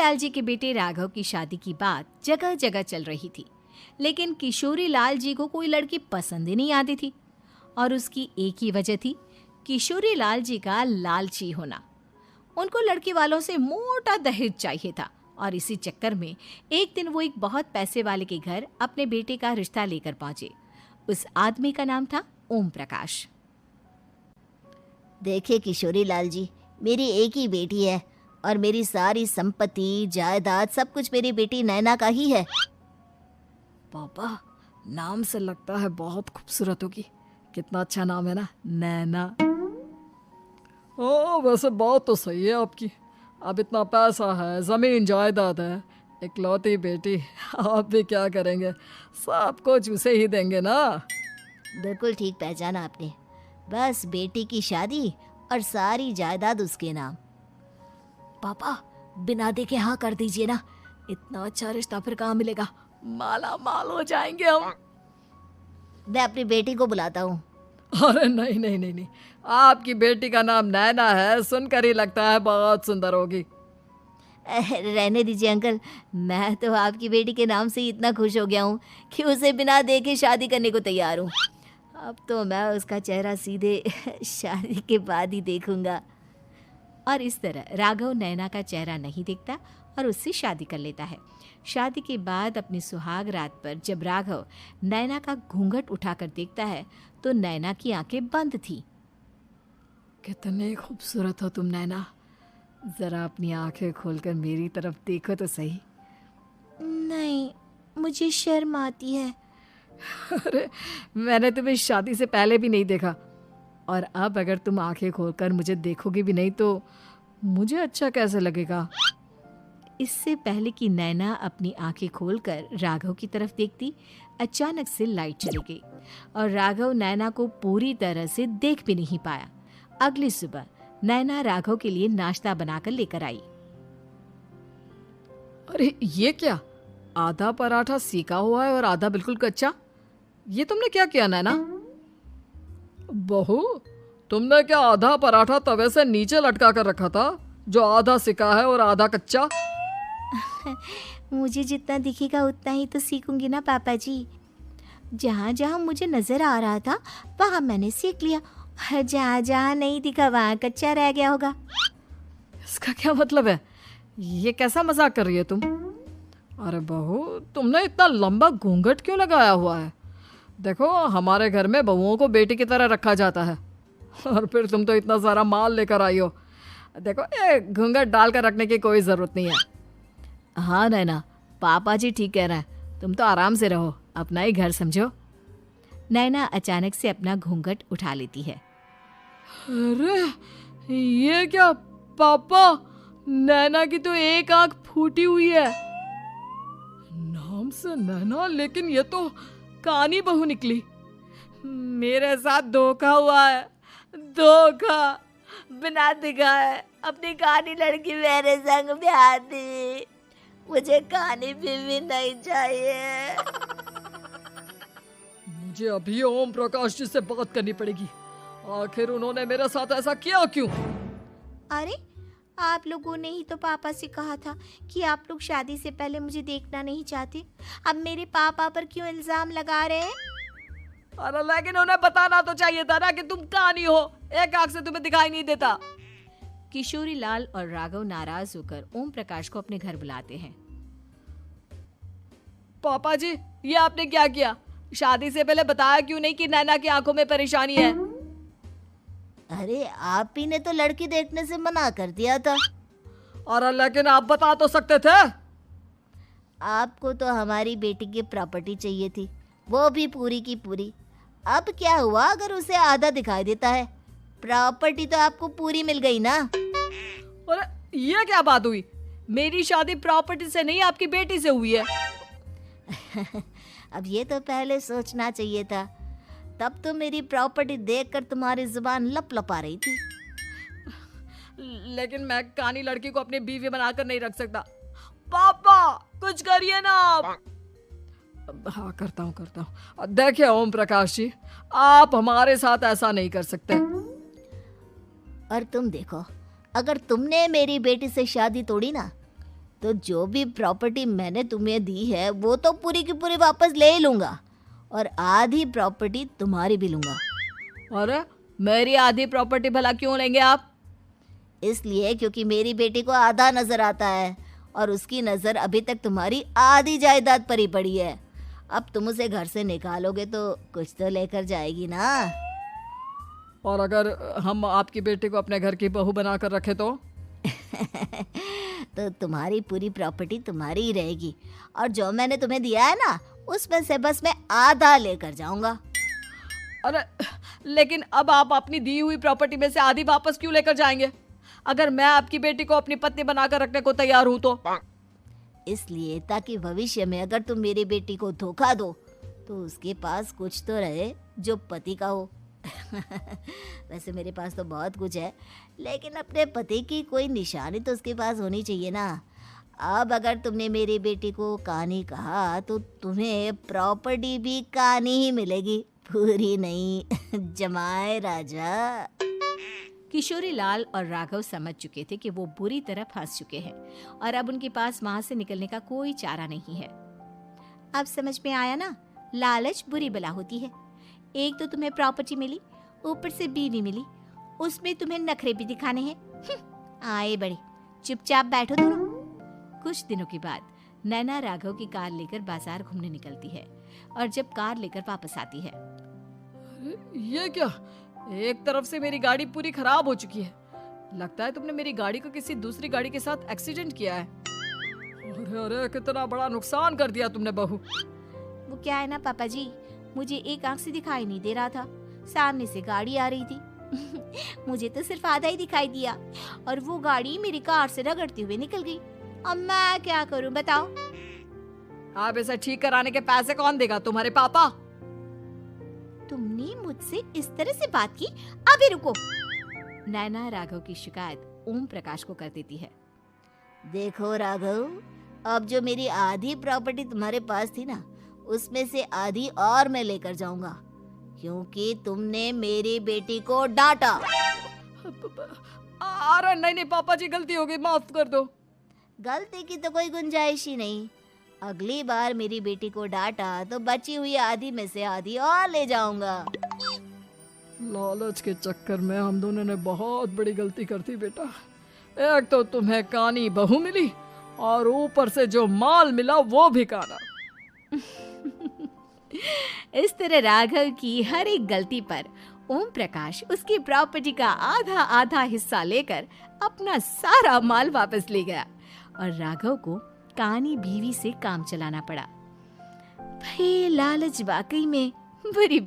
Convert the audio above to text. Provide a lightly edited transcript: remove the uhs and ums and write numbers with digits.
लाल जी के बेटे राघव की शादी की बात जगह जगह चल रही थी, लेकिन किशोरी लाल जी को कोई लड़की पसंद ही नहीं आती थी। और उसकी एक ही वजह थी, किशोरी लाल जी का लालची होना। उनको लड़की वालों से मोटा दहेज चाहिए था और इसी चक्कर में एक दिन वो एक बहुत पैसे वाले के घर अपने बेटे का रिश्ता लेकर पहुंचे। उस आदमी का नाम था ओम प्रकाश। देखिए किशोरी लाल जी, मेरी एक ही बेटी है और मेरी सारी संपत्ति जायदाद सब कुछ मेरी बेटी नैना का ही है। पापा, नाम से लगता है बहुत खूबसूरत होगी। कितना अच्छा नाम है ना, नैना। ओ, वैसे बात तो सही है आपकी। अब इतना पैसा है, जमीन जायदाद है, इकलौती बेटी, आप भी क्या करेंगे? सब कुछ उसे ही देंगे ना। बिल्कुल ठीक पहचाना आपने। बस बेटी की शादी और सारी जायदाद उसके नाम। पापा, बिना देखे हाँ कर दीजिए ना। इतना अच्छा रिश्ता फिर कहाँ मिलेगा? माला माल हो जाएंगे हम। मैं अपनी बेटी को बुलाता हूँ। अरे नहीं नहीं नहीं नहीं, आपकी बेटी का नाम नैना है, सुनकर ही लगता है बहुत सुंदर होगी। रहने दीजिए अंकल, मैं तो आपकी बेटी के नाम से ही इतना खुश हो गया हूँ कि उसे बिना देखे शादी करने को तैयार हूँ। अब तो मैं उसका चेहरा सीधे शादी के बाद ही देखूंगा। और इस तरह राघव नैना का चेहरा नहीं देखता और उससे शादी कर लेता है। शादी के बाद अपनी सुहाग रात पर जब राघव नैना का घूंघट उठाकर देखता है तो नैना की आंखें बंद थी। कितनी खूबसूरत हो तुम नैना, जरा अपनी आंखें खोलकर मेरी तरफ देखो तो सही। नहीं, मुझे शर्म आती है। अरे, मैंने तुम्हें शादी से पहले भी नहीं देखा, और अब अगर तुम आंखें खोलकर मुझे देखोगी भी नहीं तो मुझे अच्छा कैसे लगेगा? इससे पहले कि नैना अपनी आंखें खोलकर राघव की तरफ देखती, अचानक से लाइट चली गई और राघव नैना को पूरी तरह से देख भी नहीं पाया। अगली सुबह नैना राघव के लिए नाश्ता बनाकर लेकर आई। अरे ये क्या, आधा पराठा सेका हुआ है और आधा बिल्कुल कच्चा। ये तुमने क्या किया नैना? बहू, तुमने क्या आधा पराठा तवे से नीचे लटका कर रखा था, जो आधा सेका है और आधा कच्चा? मुझे जितना दिखेगा उतना ही तो सीखूंगी ना पापा जी। जहाँ जहाँ मुझे नजर आ रहा था वहाँ मैंने सीख लिया, जहाँ जहाँ नहीं दिखा वहाँ कच्चा रह गया होगा। इसका क्या मतलब है? ये कैसा मजाक कर रही है तुम? अरे बहू, तुमने इतना लंबा घूंघट क्यों लगाया हुआ है? देखो, हमारे घर में बहुओं को बेटी की तरह रखा जाता है, और फिर तुम तो इतना सारा माल लेकर आई हो। देखो, ये घूंघट डालकर रखने की कोई ज़रूरत नहीं है। हाँ नैना, पापा जी ठीक कह रहे हैं, तुम तो आराम से रहो, अपना ही घर समझो। नैना अचानक से अपना घूंघट उठा लेती है। अरे ये क्या पापा, नैना की तो एक आंख फूटी हुई है। नाम से नैना, लेकिन ये तो कानी बहू निकली। मेरे साथ धोखा हुआ है, धोखा। बिना दिखाए अपनी कहानी लड़की मेरे संग ब्याह दी। मुझे कहानी भी नहीं चाहिए। मुझे अभी ओम प्रकाश जी से बात करनी पड़ेगी। आखिर उन्होंने मेरे साथ ऐसा किया क्यों? अरे, आप लोगों ने ही तो पापा से कहा था कि आप लोग शादी से पहले मुझे देखना नहीं चाहते। अब मेरे पापा पर क्यों इल्जाम लगा रहे हैं? अरे लेकिन उन्हें बताना तो चाहिए था ना कि तुम कहानी हो, एक आंख से तुम्हें दिखाई नहीं देता। किशोरी लाल और राघव नाराज होकर ओम प्रकाश को अपने घर बुलाते हैं। पापा जी, ये आपने क्या किया? शादी से पहले बताया क्यों नहीं कि नैना की आंखों में परेशानी है? अरे, आप ही ने तो लड़की देखने से मना कर दिया था। और लेकिन आप बता तो सकते थे। आपको तो हमारी बेटी की प्रॉपर्टी चाहिए थी, वो भी पूरी की पूरी। अब क्या हुआ अगर उसे आधा दिखाई देता है? प्रॉपर्टी तो आपको पूरी मिल गई ना। अरे ये क्या बात हुई? मेरी शादी प्रॉपर्टी से नहीं, आपकी बेटी से हुई है। अब ये तो पहले सोचना चाहिए था, तब तो मेरी प्रॉपर्टी देखकर तुम्हारी जुबान लप लपा रही थी। लेकिन मैं कानी लड़की को अपनी बीवी बनाकर नहीं रख सकता। पापा, कुछ करिए ना आप। हाँ, करता हूँ। देखिए ओम प्रकाश जी, आप हमारे साथ ऐसा नहीं कर सकते। और तुम देखो, अगर तुमने मेरी बेटी से शादी तोड़ी ना तो जो भी प्रॉपर्टी मैंने तुम्हें दी है वो तो पूरी की पूरी वापस ले ही लूँगा और आधी प्रॉपर्टी तुम्हारी भी लूँगा। अरे मेरी आधी प्रॉपर्टी भला क्यों लेंगे आप? इसलिए क्योंकि मेरी बेटी को आधा नजर आता है और उसकी नज़र अभी तक तुम्हारी आधी जायदाद पर ही पड़ी है। अब तुम उसे घर से निकालोगे तो कुछ तो लेकर जाएगी ना। और अगर हम आपकी बेटी को अपने घर की बहू बनाकर रखे तो? तो तुम्हारी पूरी प्रॉपर्टी तुम्हारी ही रहेगी और जो मैंने तुम्हें दिया है ना उसमें से बस मैं आधा लेकर जाऊंगा। अरे लेकिन अब आप अपनी दी हुई प्रॉपर्टी में से आधी वापस क्यों लेकर जाएंगे? अगर मैं आपकी बेटी को अपनी पत्नी बनाकर रखने को तैयार हूं तो? इसलिए ताकि भविष्य में अगर तुम मेरी बेटी को धोखा दो तो उसके पास कुछ तो रहे जो पति का हो। वैसे मेरे पास तो बहुत कुछ है लेकिन अपने पति की कोई निशानी तो उसके पास होनी चाहिए ना। अब अगर तुमने मेरी बेटी को कहानी कहा तो तुम्हें प्रॉपर्टी भी कहानी ही मिलेगी, पूरी नहीं। जमाए राजा। किशोरी लाल और राघव समझ चुके थे कि वो बुरी तरह फंस चुके हैं और अब उनके पास वहां से निकलने का कोई चारा नहीं है। अब समझ में आया ना, लालच बुरी बला होती है। एक तो तुम्हें प्रॉपर्टी मिली, ऊपर से बीवी मिली, उसमें तुम्हें नखरे भी दिखाने हैं। आए बड़े, चुपचाप बैठो दोनों। कुछ दिनों के बाद नैना राघव की कार लेकर बाजार घूमने निकलती है और जब कार लेकर वापस आती है, ये क्या? एक तरफ से मेरी गाड़ी पूरी खराब हो चुकी है। लगता है तुमने मेरी गाड़ी को किसी दूसरी गाड़ी के साथ एक्सीडेंट किया है। अरे अरे कितना बड़ा नुकसान कर दिया तुमने बहू। वो क्या है ना पापा जी, मुझे एक आंख से दिखाई नहीं दे रहा था, सामने से गाड़ी आ रही थी। मुझे तो सिर्फ आधा ही दिखाई दिया और वो गाड़ी मेरी कार से रगड़ते हुए निकल गई। अब मैं क्या करूं बताओ? आप इसे ठीक कराने के पैसे कौन देगा? तुम्हारे पापा। तुमने मुझसे इस तरह से बात की? अभी रुको। नैना राघव की शिकायत ओम प्रकाश को कर देती है। देखो राघव, अब जो मेरी आधी प्रॉपर्टी तुम्हारे पास थी ना उसमें से आधी और मैं लेकर जाऊंगा क्योंकि तुमने मेरी बेटी को डांटा। अरे नहीं नहीं पापा जी, गलती हो गई, माफ कर दो। गलती की तो कोई गुंजाइश ही नहीं। अगली बार मेरी बेटी को डांटा तो बची हुई आधी में से आधी और ले जाऊंगा। लालच के चक्कर में हम दोनों ने बहुत बड़ी गलती कर दी बेटा। एक तो तुम्हें कानी बहू मिली और ऊपर से जो माल मिला वो भी काना। इस तरह राघव की हर एक गलती पर ओम प्रकाश उसकी प्रॉपर्टी का आधा आधा हिस्सा लेकर अपना सारा माल वापस ले गया और राघव को कानी बीवी से काम चलाना पड़ा। भाई लालच वाकई में बुरी